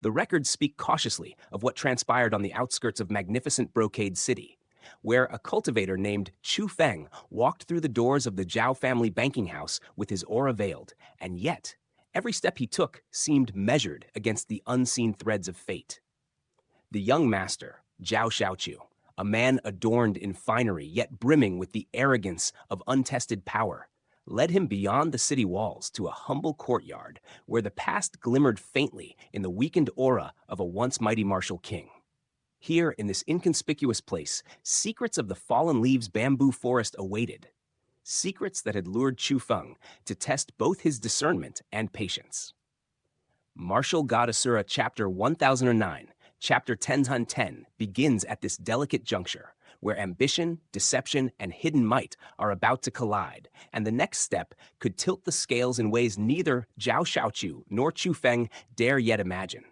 The records speak cautiously of what transpired on the outskirts of Magnificent Brocade City, where a cultivator named Chu Feng walked through the doors of the Zhao Family Banking House with his aura veiled, and yet, every step he took seemed measured against the unseen threads of fate. The young master, Zhao Shaoqiu, a man adorned in finery yet brimming with the arrogance of untested power, led him beyond the city walls to a humble courtyard where the past glimmered faintly in the weakened aura of a once mighty martial king. Here, in this inconspicuous place, secrets of the fallen leaves bamboo forest awaited, secrets that had lured Chu Feng to test both his discernment and patience. Martial God Asura Chapter 1009, Chapter 1010 begins at this delicate juncture, where ambition, deception, and hidden might are about to collide, and the next step could tilt the scales in ways neither Zhao Shaoqiu nor Chu Feng dare yet imagine.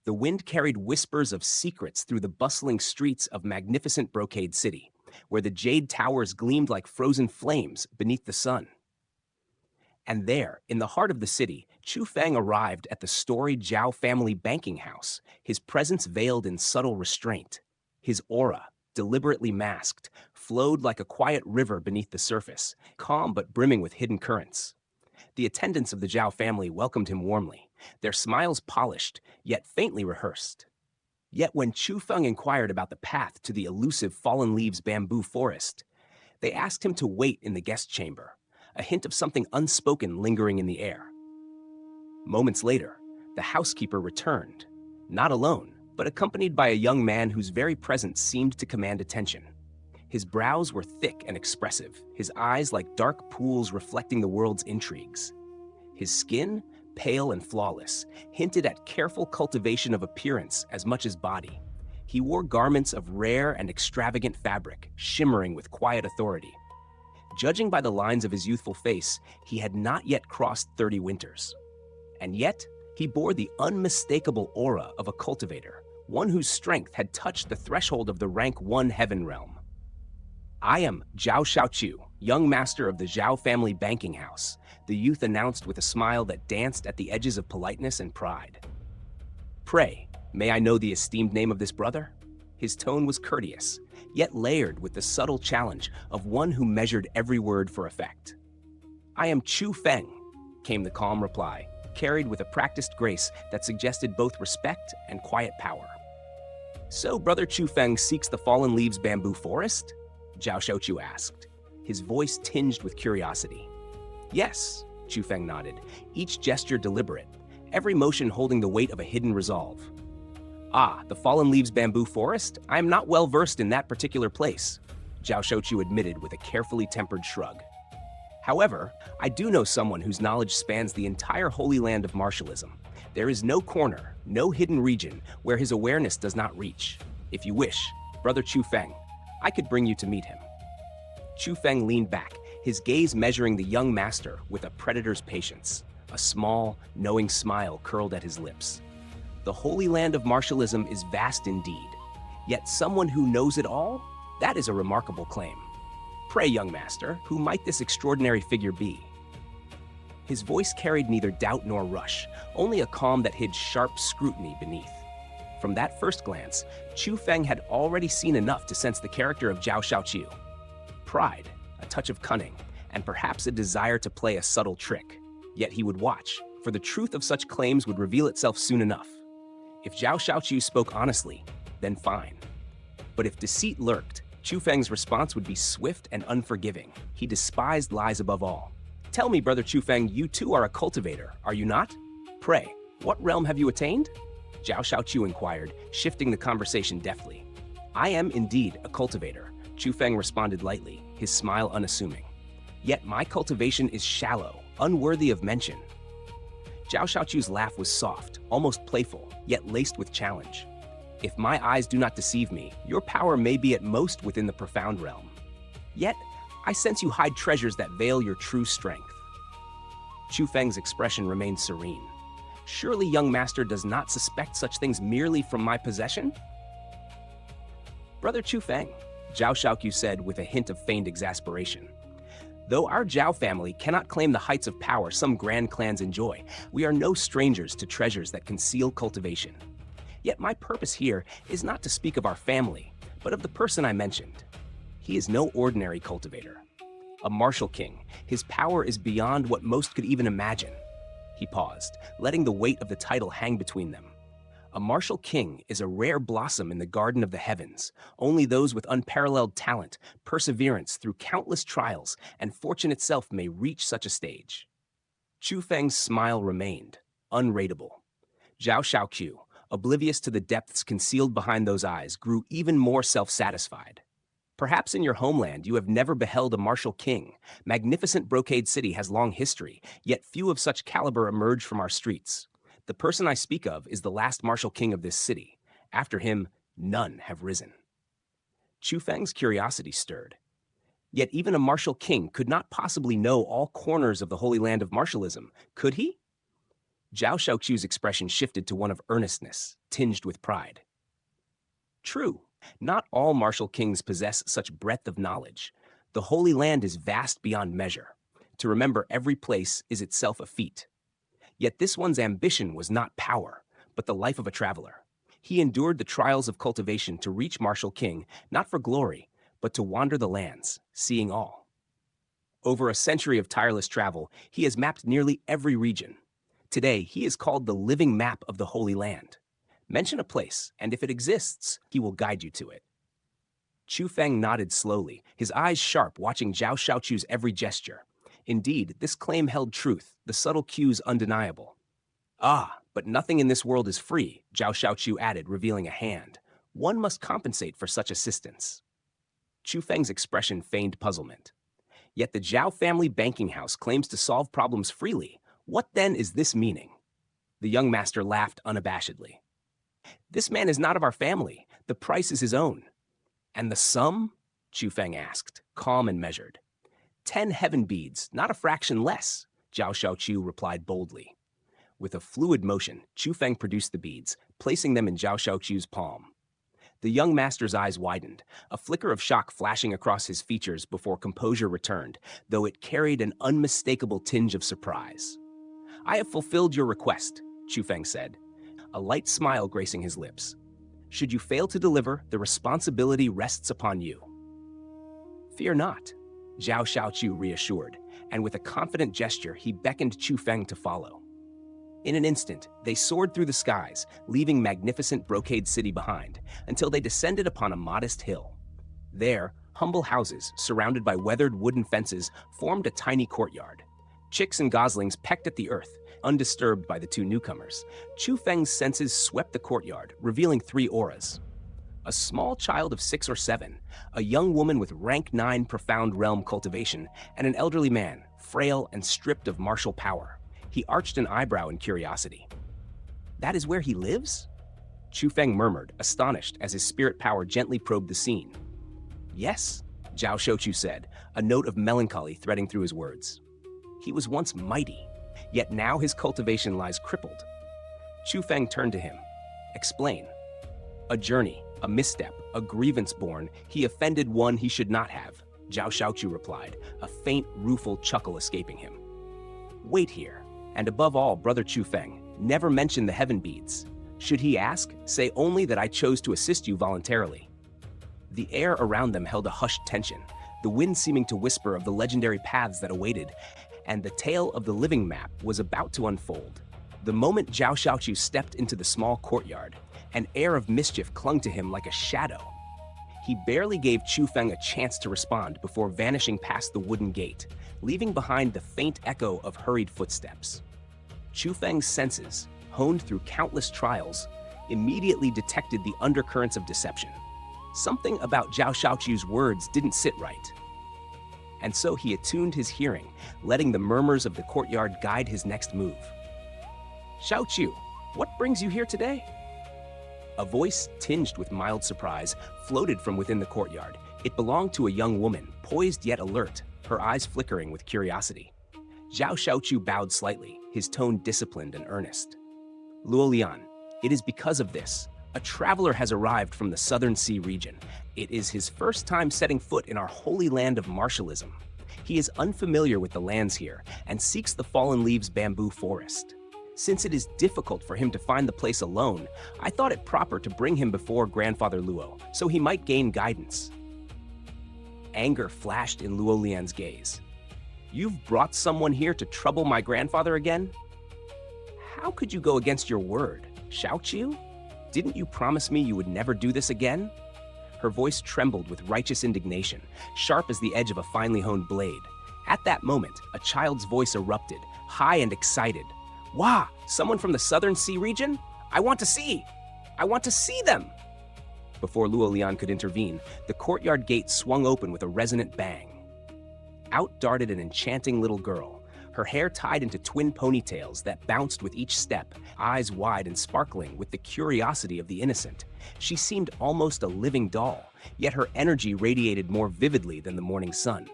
The wind carried whispers of secrets through the bustling streets of Magnificent Brocade City, where the jade towers gleamed like frozen flames beneath the sun. And there, in the heart of the city, Chu Feng arrived at the storied Zhao Family Banking House, his presence veiled in subtle restraint. His aura, deliberately masked, flowed like a quiet river beneath the surface, calm but brimming with hidden currents. The attendants of the Zhao family welcomed him warmly, their smiles polished, yet faintly rehearsed. Yet when Chu Feng inquired about the path to the elusive fallen leaves bamboo forest, they asked him to wait in the guest chamber, a hint of something unspoken lingering in the air. Moments later, the housekeeper returned, not alone, but accompanied by a young man whose very presence seemed to command attention. His brows were thick and expressive, his eyes like dark pools reflecting the world's intrigues. His skin, pale and flawless, hinted at careful cultivation of appearance as much as body. He wore garments of rare and extravagant fabric, shimmering with quiet authority. Judging by the lines of his youthful face, he had not yet crossed 30 winters. And yet, he bore the unmistakable aura of a cultivator, one whose strength had touched the threshold of the rank 1 heaven realm. "I am Zhao Shaoqiu, young master of the Zhao Family Banking House," the youth announced with a smile that danced at the edges of politeness and pride. "Pray, may I know the esteemed name of this brother?" His tone was courteous, yet layered with the subtle challenge of one who measured every word for effect. "I am Chu Feng," came the calm reply, carried with a practiced grace that suggested both respect and quiet power. "So Brother Chu Feng seeks the fallen leaves bamboo forest?" Zhao Shaoqiu asked, his voice tinged with curiosity. "Yes," Chu Feng nodded, each gesture deliberate, every motion holding the weight of a hidden resolve. "Ah, the fallen leaves bamboo forest? I am not well versed in that particular place," Zhao Shaoqiu admitted with a carefully tempered shrug. "However, I do know someone whose knowledge spans the entire holy land of martialism. There is no corner, no hidden region where his awareness does not reach. If you wish, Brother Chu Feng, I could bring you to meet him." Chu Feng leaned back, his gaze measuring the young master with a predator's patience. A small, knowing smile curled at his lips. The holy land of martialism is vast indeed, yet someone who knows it all? That is a remarkable claim. "Pray, young master, who might this extraordinary figure be?" His voice carried neither doubt nor rush, only a calm that hid sharp scrutiny beneath. From that first glance, Chu Feng had already seen enough to sense the character of Zhao Shaoqiu. Pride, a touch of cunning, and perhaps a desire to play a subtle trick. Yet he would watch, for the truth of such claims would reveal itself soon enough. If Zhao Shaoqiu spoke honestly, then fine. But if deceit lurked, Chu Feng's response would be swift and unforgiving. He despised lies above all. "Tell me, Brother Chu Feng, you too are a cultivator, are you not? Pray, what realm have you attained?" Zhao Shaoqiu inquired, shifting the conversation deftly. "I am indeed a cultivator," Chu Feng responded lightly, his smile unassuming. "Yet my cultivation is shallow, unworthy of mention." Zhao Shaoqiu's laugh was soft, almost playful, yet laced with challenge. "If my eyes do not deceive me, your power may be at most within the profound realm. Yet, I sense you hide treasures that veil your true strength." Chu Feng's expression remained serene. "Surely young master does not suspect such things merely from my possession?" "Brother Chu Feng," Zhao Shaoqiu said with a hint of feigned exasperation, Though our Zhao family cannot claim the heights of power some grand clans enjoy, we are no strangers to treasures that conceal cultivation. Yet my purpose here is not to speak of our family, but of the person I mentioned. He is no ordinary cultivator. A martial king, his power is beyond what most could even imagine. He paused, letting the weight of the title hang between them. A martial king is a rare blossom in the garden of the heavens. Only those with unparalleled talent, perseverance through countless trials, and fortune itself may reach such a stage. Chu Feng's smile remained, unrateable. Zhao Shaoqiu, oblivious to the depths concealed behind those eyes, grew even more self-satisfied. Perhaps in your homeland you have never beheld a martial king. Magnificent Brocade City has long history, yet few of such caliber emerge from our streets. The person I speak of is the last martial king of this city. After him, none have risen. Chu Feng's curiosity stirred. Yet even a martial king could not possibly know all corners of the holy land of martialism, could he? Zhao Shaoqiu's expression shifted to one of earnestness, tinged with pride. True, not all martial kings possess such breadth of knowledge. The holy land is vast beyond measure. To remember every place is itself a feat. Yet this one's ambition was not power, but the life of a traveler. He endured the trials of cultivation to reach martial king, not for glory, but to wander the lands, seeing all. Over a century of tireless travel, he has mapped nearly every region. Today, he is called the living map of the Holy Land. Mention a place, and if it exists, he will guide you to it. Chu Feng nodded slowly, his eyes sharp, watching Zhao Shaoqiu's every gesture. Indeed, this claim held truth, the subtle cues undeniable. Ah, but nothing in this world is free, Zhao Shaoqiu added, revealing a hand. One must compensate for such assistance. Chu Feng's expression feigned puzzlement. Yet the Zhao Family Banking House claims to solve problems freely. What then is this meaning? The young master laughed unabashedly. This man is not of our family. The price is his own. And the sum? Chu Feng asked, calm and measured. 10 heaven beads, not a fraction less, Zhao Shaoqiu replied boldly. With a fluid motion, Chu Feng produced the beads, placing them in Zhao Shaoqiu's palm. The young master's eyes widened, a flicker of shock flashing across his features before composure returned, though it carried an unmistakable tinge of surprise. I have fulfilled your request, Chu Feng said, a light smile gracing his lips. Should you fail to deliver, the responsibility rests upon you. Fear not, Zhao Shaoqiu reassured, and with a confident gesture, he beckoned Chu Feng to follow. In an instant, they soared through the skies, leaving magnificent Brocade City behind, until they descended upon a modest hill. There, humble houses, surrounded by weathered wooden fences, formed a tiny courtyard. Chicks and goslings pecked at the earth, undisturbed by the two newcomers. Chu Feng's senses swept the courtyard, revealing 3 auras. A small child of 6 or 7, a young woman with rank 9 profound realm cultivation, and an elderly man, frail and stripped of martial power. He arched an eyebrow in curiosity. That is where he lives? Chu Feng murmured, astonished as his spirit power gently probed the scene. Yes, Zhao Shaoqiu said, a note of melancholy threading through his words. He was once mighty, yet now his cultivation lies crippled. Chu Feng turned to him. Explain. A journey, a misstep, a grievance born, he offended one he should not have, Zhao Shaoqiu replied, a faint, rueful chuckle escaping him. Wait here, and above all, Brother Chu Feng, never mention the heaven beads. Should he ask, say only that I chose to assist you voluntarily. The air around them held a hushed tension, the wind seeming to whisper of the legendary paths that awaited, and the tale of the living map was about to unfold. The moment Zhao Shaoqiu stepped into the small courtyard, an air of mischief clung to him like a shadow. He barely gave Chu Feng a chance to respond before vanishing past the wooden gate, leaving behind the faint echo of hurried footsteps. Chu Feng's senses, honed through countless trials, immediately detected the undercurrents of deception. Something about Zhao Shaoqiu's words didn't sit right. And so he attuned his hearing, letting the murmurs of the courtyard guide his next move. Shaoqiu, what brings you here today? A voice tinged with mild surprise floated from within the courtyard. It belonged to a young woman, poised yet alert, her eyes flickering with curiosity. Zhao Shaoqiu bowed slightly, his tone disciplined and earnest. Luo Lian, it is because of this. A traveler has arrived from the Southern Sea region. It is his first time setting foot in our holy land of martialism. He is unfamiliar with the lands here and seeks the fallen leaves bamboo forest. Since it is difficult for him to find the place alone, I thought it proper to bring him before Grandfather Luo so he might gain guidance. Anger flashed in Luo Lian's gaze. You've brought someone here to trouble my grandfather again? How could you go against your word, Shaoqiu? Didn't you promise me you would never do this again? Her voice trembled with righteous indignation, sharp as the edge of a finely honed blade. At that moment, a child's voice erupted, high and excited. Wah! Someone from the southern sea region? I want to see! I want to see them! Before Luo Lian could intervene, the courtyard gate swung open with a resonant bang. Out darted an enchanting little girl, her hair tied into twin ponytails that bounced with each step, eyes wide and sparkling with the curiosity of the innocent. She seemed almost a living doll, yet her energy radiated more vividly than the morning sun.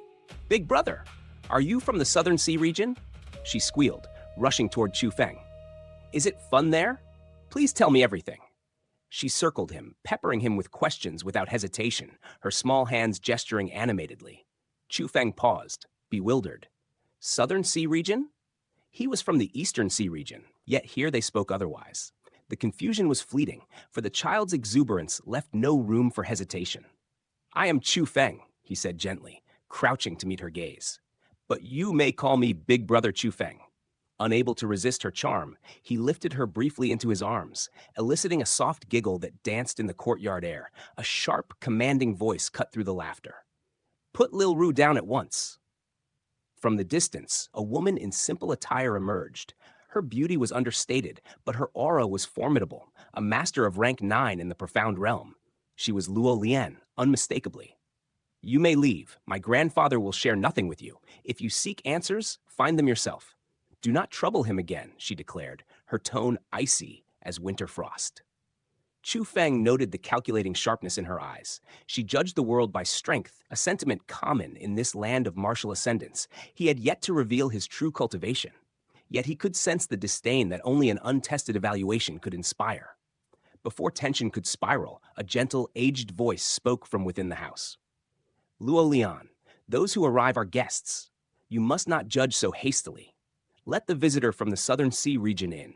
Big brother, are you from the southern sea region? She squealed, rushing toward Chu Feng. Is it fun there? Please tell me everything. She circled him, peppering him with questions without hesitation, her small hands gesturing animatedly. Chu Feng paused, bewildered. Southern Sea region? He was from the Eastern Sea region, yet here they spoke otherwise. The confusion was fleeting, for the child's exuberance left no room for hesitation. I am Chu Feng, he said gently, crouching to meet her gaze. But you may call me Big Brother Chu Feng. Unable to resist her charm, he lifted her briefly into his arms, eliciting a soft giggle that danced in the courtyard air. A sharp, commanding voice cut through the laughter. Put Lil Ru down at once. From the distance, a woman in simple attire emerged. Her beauty was understated, but her aura was formidable, a master of rank 9 in the profound realm. She was Luo Lian, unmistakably. You may leave. My grandfather will share nothing with you. If you seek answers, find them yourself. Do not trouble him again, she declared, her tone icy as winter frost. Chu Feng noted the calculating sharpness in her eyes. She judged the world by strength, a sentiment common in this land of martial ascendants. He had yet to reveal his true cultivation. Yet he could sense the disdain that only an untested evaluation could inspire. Before tension could spiral, a gentle, aged voice spoke from within the house. Luo Lian, those who arrive are guests. You must not judge so hastily. Let the visitor from the southern sea region in.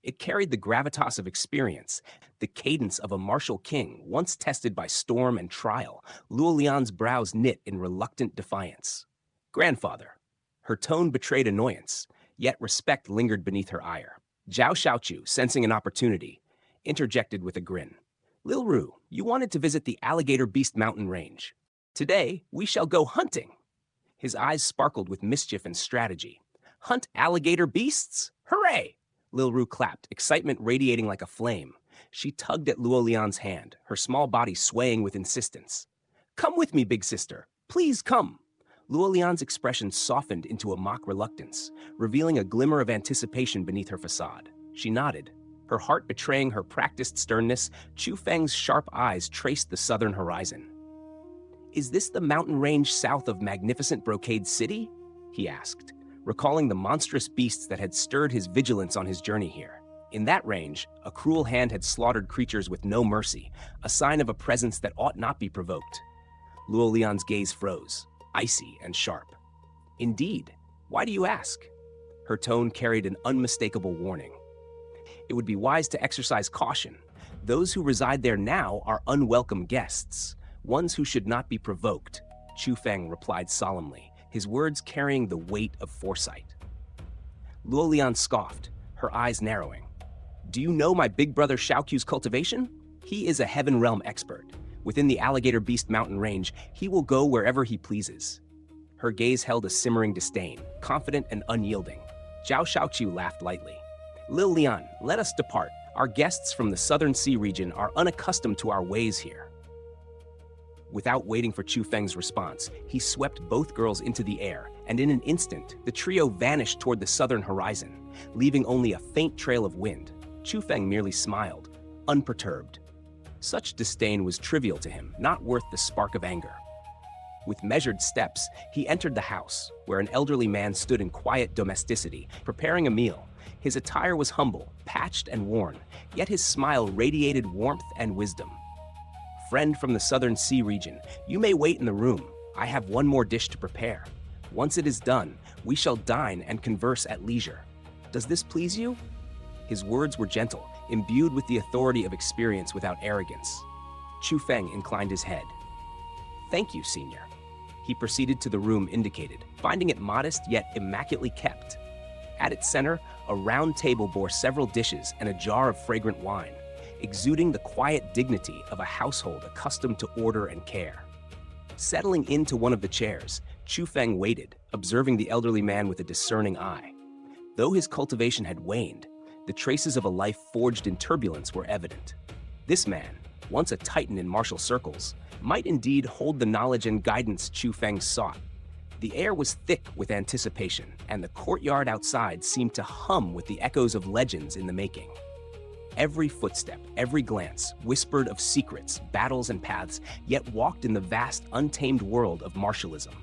It carried the gravitas of experience, the cadence of a martial king once tested by storm and trial. Luo Lian's brows knit in reluctant defiance. Grandfather. Her tone betrayed annoyance, yet respect lingered beneath her ire. Zhao Shaoqiu, sensing an opportunity, interjected with a grin. Lil Ru, you wanted to visit the Alligator Beast mountain range. Today, we shall go hunting. His eyes sparkled with mischief and strategy. Hunt alligator beasts? Hooray! Lil Ru clapped, excitement radiating like a flame. She tugged at Luo Lian's hand, her small body swaying with insistence. Come with me, big sister. Please come. Luo Lian's expression softened into a mock reluctance, revealing a glimmer of anticipation beneath her facade. She nodded. Her heart betraying her practiced sternness, Chu Feng's sharp eyes traced the southern horizon. Is this the mountain range south of Magnificent Brocade City? He asked, recalling the monstrous beasts that had stirred his vigilance on his journey here. In that range, a cruel hand had slaughtered creatures with no mercy, a sign of a presence that ought not be provoked. Luo Lian's gaze froze, icy and sharp. Indeed. Why do you ask? Her tone carried an unmistakable warning. It would be wise to exercise caution. Those who reside there now are unwelcome guests, ones who should not be provoked, Chu Feng replied solemnly, his words carrying the weight of foresight. Luo Lian scoffed, her eyes narrowing. Do you know my big brother Shaoqiu's cultivation? He is a heaven realm expert. Within the Alligator Beast mountain range, he will go wherever he pleases. Her gaze held a simmering disdain, confident and unyielding. Zhao Shaoqiu laughed lightly. Lil Lian, let us depart. Our guests from the southern sea region are unaccustomed to our ways here. Without waiting for Chu Feng's response, he swept both girls into the air, and in an instant, the trio vanished toward the southern horizon, leaving only a faint trail of wind. Chu Feng merely smiled, unperturbed. Such disdain was trivial to him, not worth the spark of anger. With measured steps, he entered the house, where an elderly man stood in quiet domesticity, preparing a meal. His attire was humble, patched and worn, yet his smile radiated warmth and wisdom. Friend from the southern sea region, you may wait in the room. I have one more dish to prepare. Once it is done, we shall dine and converse at leisure. Does this please you?" His words were gentle, imbued with the authority of experience without arrogance. Chu Feng inclined his head. "Thank you, senior." He proceeded to the room indicated, finding it modest yet immaculately kept. At its center, a round table bore several dishes and a jar of fragrant wine, exuding the quiet dignity of a household accustomed to order and care. Settling into one of the chairs, Chu Feng waited, observing the elderly man with a discerning eye. Though his cultivation had waned, the traces of a life forged in turbulence were evident. This man, once a titan in martial circles, might indeed hold the knowledge and guidance Chu Feng sought. The air was thick with anticipation, and the courtyard outside seemed to hum with the echoes of legends in the making. Every footstep, every glance, whispered of secrets, battles, and paths, yet walked in the vast, untamed world of martialism.